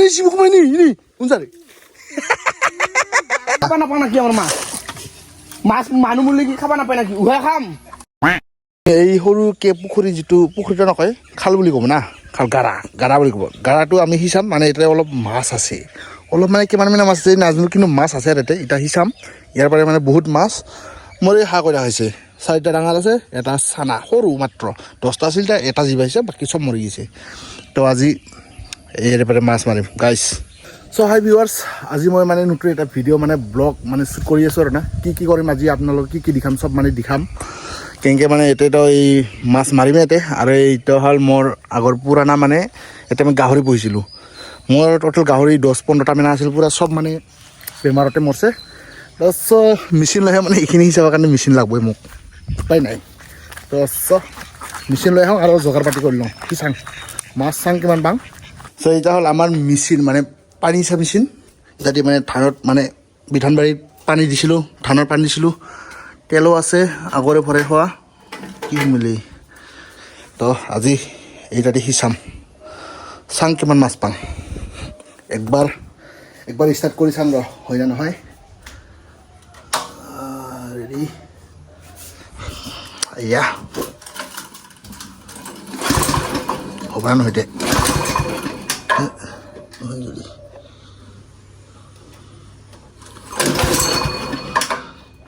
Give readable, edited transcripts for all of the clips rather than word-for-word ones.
ini sibuk main ini. Unsa nih? Kapan apa lagi আমার মাছ? মাছ মানুহ মুলি কি খাবা নাপায় নাকি? উহা খাম। এই সৰু কে পুখুৰী যিটো পুখুৰীটো নকয় খাল বুলি ক'ব না খাল গাৰা বুলি ক'ব গাৰাটো আমি হিচাম মানে এতিয়া অলপ মাছ আছে অলপ মানে কিমান মানে মাছ আছে নাজানো কিন্তু মাছ আছে ইয়াতে এতিয়া হিচাম ইয়াৰ পৰা মানে বহুত মাছ মৰি হা কৰা হৈছে 4টা ডাঙৰ আছে এটা চানা সৰু মাত্ৰ 10টা আছিল এটা জীৱ আহিছে বাকী চব মৰি গৈছে তো আজি ইয়াৰ পৰা মাছ মাৰিম গাইছ সো হাই ভিউয়ার্স আজি মই মানে নতুন এটা ভিডিঅ' মানে ব্লগ মানে শ্বুট কৰি আছোঁ আৰু না কি কৰিম আজি আপোনালোকক কি দেখাম চব মানে দেখাম কেনেকৈ মানে এতিয়াতো এই মাছ মাৰিমে ইয়াতে আৰু এইটো হ'ল মোৰ আগৰ পুৰণা মানে এতিয়া মই গাহৰি পুহিছিলোঁ মোৰ টোটেল গাহৰি 10-15টা মানে আছিল পুৰা চব মানে বেমাৰতে মৰছে তাৰপিছত মেচিন লৈ মানে এইখিনি হিচাপৰ কাৰণে মেচিন লাগবই মোক উপায় নাই তাৰপিছত মেচিন লৈ আহোঁ আৰু যোগাৰ পাতি কৰি লওঁ কি চাং মাছ চাং কিমান পাওঁ চ' এতিয়া হ'ল আমাৰ মেচিন মানে পানী হিচাপ মেচিন যাতে মানে ধানত মানে বিধানবাৰীত পানী দিছিলোঁ ধানৰ পানী দিছিলোঁ তেলো আছে আগৰে ভৰাই খোৱা কি মিলি তো আজি এইটাতে হিচাম চাং কিমান মাছ পাম একবাৰ ষ্টাৰ্ট কৰি চাম ৰ হয় না নহয় ৰেডি এয়া হ'ব না নহয় যদি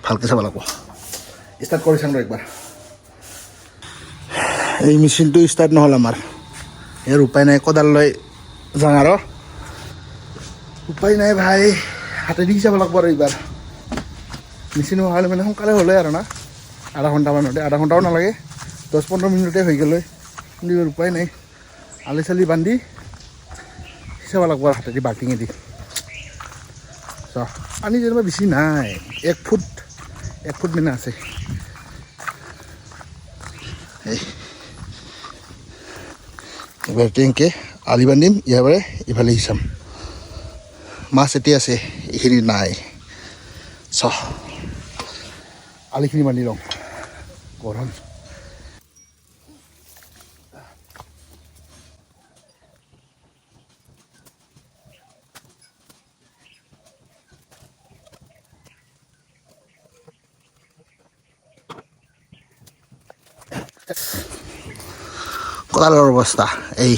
ভালকৈ চাব লাগিব ষ্টাৰ্ট কৰি চাম ৰ একবাৰ এই মেচিনটো ষ্টাৰ্ট নহ'ল আমাৰ ইয়াৰ উপায় নাই কোদাল লৈ যাওঁ আৰু উপায় নাই ভাই হাতেদি চাব লাগিব আৰু এইবাৰ মেচিন হ'লে মানে সোনকালে হ'লে আৰু না আধা ঘণ্টামানতে আধা ঘণ্টাও নালাগে 10-15 মিনিটতে হৈ গ'লে কিন্তু এইবাৰ উপায় নাই আলি চালি বান্ধি চাব লাগিব আৰু হাতেদি বাল্টিঙেদি পানী যেনিবা বেছি নাই 1 ফুট মানে আছে এবাৰ টেংকে আলি বান্ধিম ইয়াৰ পৰা ইফালে হিচাম মাছ এতিয়া আছে এইখিনি নাই আলিখিনি বান্ধি লওঁ গৰম কোদালৰ অৱস্থা এই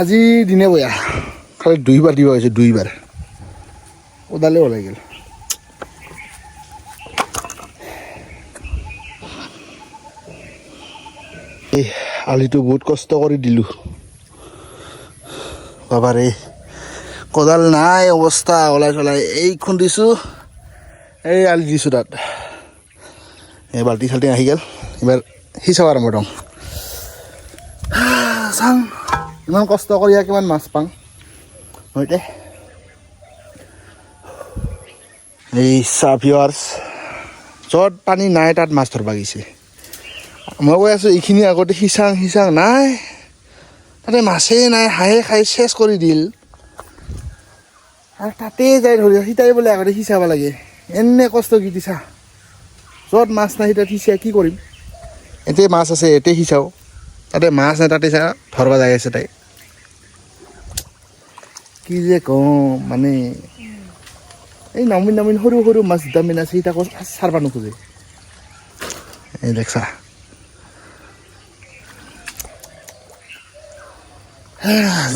আজি দিনে বয়া খালি 2বাৰ দিব হৈছে 2বাৰ কোদালে ওলাই গ'ল এই আলিটো বহুত কষ্ট কৰি দিলোঁ বাবাৰে কোদাল নাই অৱস্থা ওলাই চলাই এই খুন্দিছোঁ এই আলি দিছোঁ তাত এই বাল্টি চাল্টি আহি গ'ল এবাৰ হিচাপ আৰম্ভ দিওঁ চাং ইমান কষ্ট কৰি কিমান মাছ পাওঁ হয়তে এই ভিউয়াৰ্ছ য'ত পানী নাই তাত মাছ ধৰিব গৈছে মই কৈ আছোঁ এইখিনি আগতে সিচাং নাই তাতে মাছেই নাই হাঁহে খাই চেচ কৰি দিল আৰু তাতে যাই ধৰি সিটাই বোলে আগতে সিঁচাব লাগে এনে কষ্ট কি দিছা য'ত মাছ নাই তাত সিঁচা কি কৰিম এতিয়া মাছ আছে এতিয়া সিঁচাওঁ তাতে মাছ নাই তাতে চা ধৰিব যাই আছে তাই কি যে কওঁ মানে এই নামিন সৰু মাছ দুটামিন আছে সি তাকো চাৰব নোখোজে এই দেখছা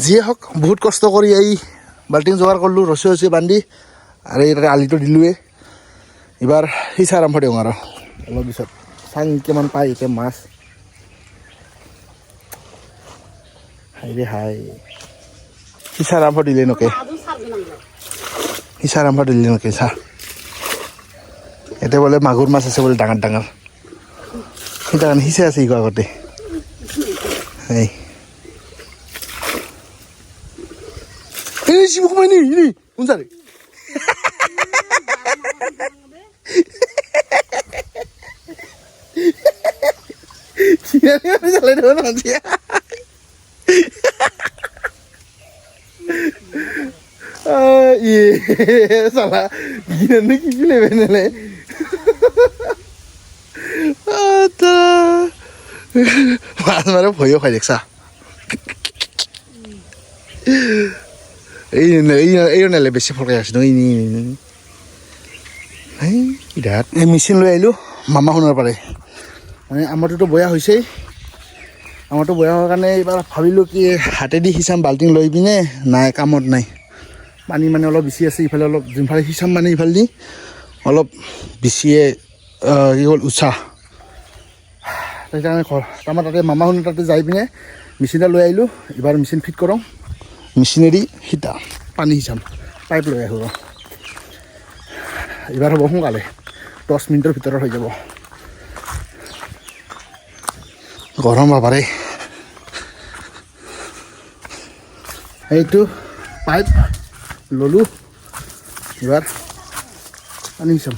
যিয়ে হওক বহুত কষ্ট কৰি এই বাল্টিং যোগাৰ কৰিলোঁ ৰছী বান্ধি আৰু এই তাতে আলিটো দিলোঁৱে এইবাৰ সিঁচা আৰম্ভ দিওঁ আৰু অলপ পিছত চাং কিমান পায় এতিয়া মাছ হাই সিঁচা আৰম্ভ দিলে নকে চা এতিয়া বোলে মাগুৰ মাছ আছে বোলে ডাঙৰ সেইটা কাৰণে সিঁচা আছে ইগো আগতে এই sibuk main ini unsa nih Dia bisa lewat nanti ya. Iya, salah. Gini gini bener. Ada. Mas mana boyo kayak sa. এই নালে বেছি ফৰকাই আছোঁ বিৰাট এই মেচিন লৈ আহিলোঁ মামা শুনাৰ পাৰে মানে আমাৰটোতো বয়া হৈছেই আমাৰতো বয়া হোৱাৰ কাৰণে এইবাৰ ভাবিলোঁ কি হাতেদি সিঁচাম বাল্টিং লৈ পিনে নাই কামত নাই পানী মানে অলপ বেছি আছে ইফালে অলপ যোনফালে সিঁচাম মানে ইফালেদি অলপ বেছিয়ে কি হ'ল উৎসাহ সেইকাৰণে আমাৰ তাতে মামা শুনাৰ তাতে যাই পিনে মেচিন এটা লৈ আহিলোঁ এইবাৰ মেচিন ফিট কৰোঁ মেচিনেদি সিঁচা পানী সিঁচাম পাইপ লৈ আহোঁ এইবাৰ হ'ব সোনকালে 10 মিনিটৰ ভিতৰত হৈ যাব গৰম বাবাৰে এইটো পাইপ ল'লোঁ এইবাৰ পানী সিঁচাম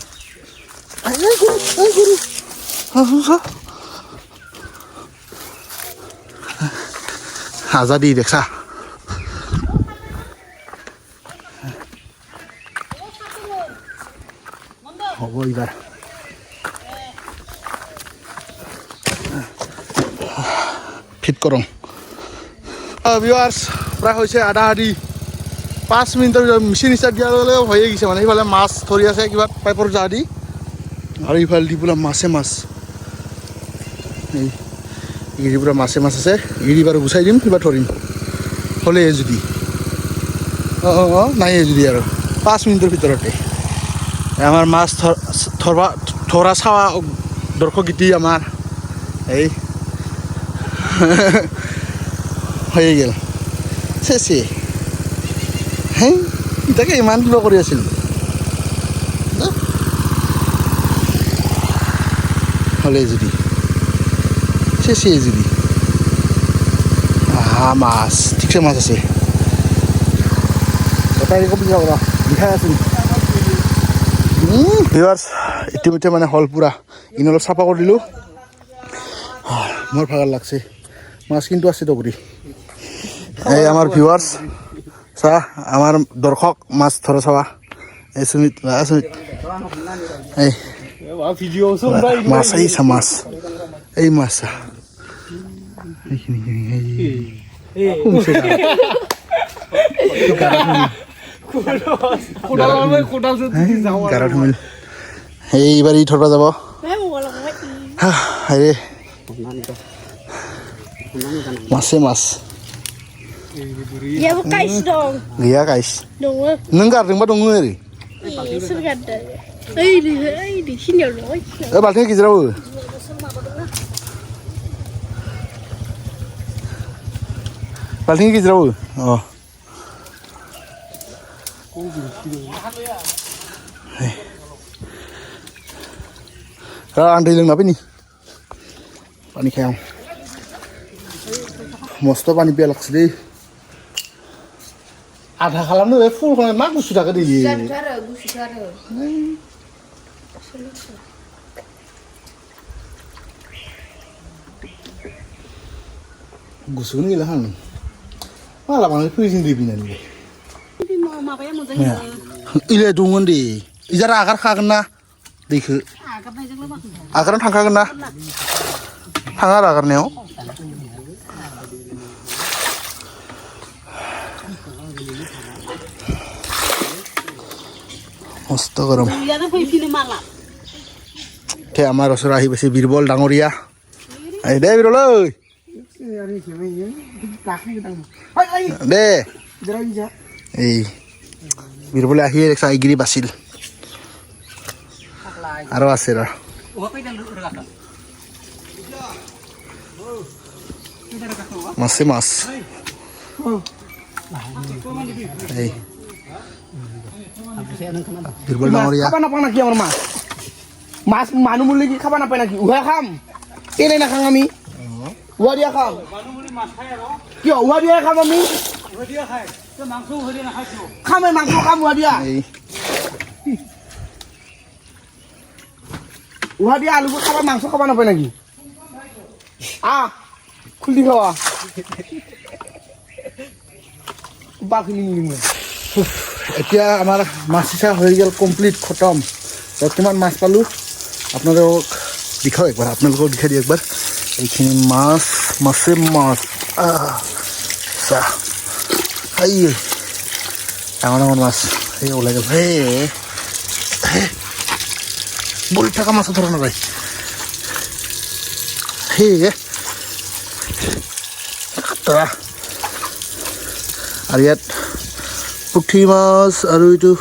আজাদি দেখা হ'ব এইবাৰ ফিট কৰোঁ ভিউৱাৰ্ছ প্ৰায় হৈছে আধা আধি 5 মিনিটৰ ভিতৰত মেচিন ষ্টাৰ্ট দিয়াৰ লগে লগে হৈয়ে গৈছে মানে সেইফালে মাছ ধৰি আছে কিবা পাইপৰ জাহ দি আৰু ইফালে দি বোলে মাছে মাছ এই ইৰি পূৰা মাছে মাছ আছে ইৰি বাৰু গুচাই দিম কিবা ধৰিম হ'লে যদি নাই যদি আৰু 5 মিনিটৰ ভিতৰতে আমাৰ মাছ ধৰা চাৱা দৰ্শক গীতি আমাৰ এই হৈয়ে গ'ল চেচে হে তাকে ইমান কিবা কৰি আছিল হ'লে যদি চেচে যদি মাছ ঠিকছে মাছ আছে লিখাই আছিল ভিউৱাৰ্ছ ইতিমধ্যে মানে হল পূৰা ইন অলপ চাফা কৰি দিলোঁ মোৰ ভাগৰ লাগছে মাছ কিন্তু আছে তো কৰি এই আমাৰ ভিউৱাৰ্ছ চা আমাৰ দৰ্শক মাছ ধৰা চাবা এই সুমিত এই মাছ আহিছে মাছ এই মাছ এইবাৰ ই ধৰবা যাব হেৰি মাছে মাছ गैया गाइस नों गारदोंबा दङ ओरै सोर गारदों ओइ सिनियाव दङ ओइ बाल्थिं गेजेराव बाल्थिं गेजेराव आं दै लोंना फैनि पानी खायां मस्त पानी पिया लाग्छ दै आधा खालामनो बे फुलखौ मा गुसु थाखो दै गुसुखौनो गैला आं माला बांद्राय फ्रिजिं दै बिनानै माबाया मोजां इलाय दंमोन दे इजारा आगारखागोन ना दैखौ आगारनानै थांखागोन ना थाङा आरो आगारनायाव मस्त गरम তে আমাৰ ওচৰত আহি পাইছে বীৰবল ডাঙৰীয়া আহি দে বীৰবল ঐ দে এই বীৰবলে আহিয়ে দেখছা এইগিৰি বাছিল আৰু আছে ৰ মাছে মাছ এই বীৰবল ডাঙৰীয়া খাবা নাপাওঁ নাকি আমাৰ মাছ মাছ মানুহ মুলি কি খাবা নাপায় নাকি উহাই খাম কেনে নাখাম আমি উহা দিয়া খাম কিয় উহা দিয়া খাম আমি খাম এই মাংস খাম উহা দিয়া উহা দিয়া আলুবোৰ খাবা মাংস খাবা নাপায় নাকি খুলি খাৱা বাখিনি নিলিম এতিয়া আমাৰ মাছ সিঁচা হৈ গ'ল কমপ্লিট খতম কিমান মাছ পালোঁ আপোনালোকক দেখাওঁ একবাৰ আপোনালোকক দেখাই দিওঁ একবাৰ এইখিনি মাছ মাছে মাছ চাহ এই ডাঙৰ ডাঙৰ মাছ এই ওলাই গ'ল বলি থকা মাছ ধৰা নাযায় তৰা আৰু ইয়াত পুঠি মাছ আৰু এইটো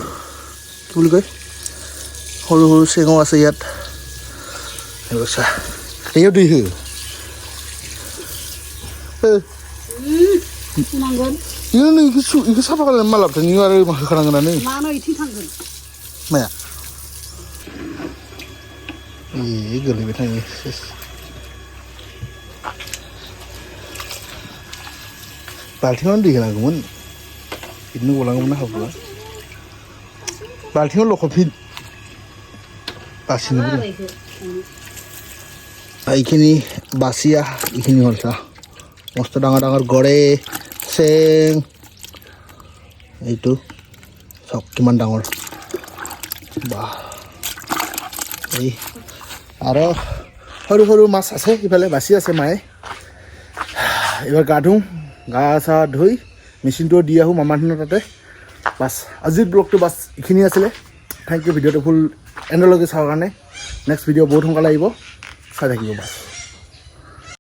কি বুলি কয় সৰু সৰু চেঙো আছে ইয়াত চা এইও দুই Nanggon. ini iku siapa kalian malam dan ini ada mah kadang-kadang nih Mana itu tanggon. Maya geli betul ini baltingan di kana gumun ini ulang mana apa baltingan lo kopi pasin এইখিনি বাছিয়া এইখিনি হ'ল চা মস্ত ডাঙৰ ডাঙৰ গড়ে চেং এইটো চব কিমান ডাঙৰ বাহ এই আৰু সৰু সৰু মাছ আছে ইফালে বাছি আছে মায়ে এবাৰ গা ধুওঁ গা চা ধুই মেচিনটো দি আহোঁ মামাহঁতৰ তাতে বাছ আজিৰ ব্লগটো বাছ এইখিনি আছিলে থেংক ইউ ভিডিঅ'টো ফুল এণ্ডলৈকে চাবৰ কাৰণে নেক্সট ভিডিঅ' বহুত সোনকালে আহিব চাই থাকিব বাছ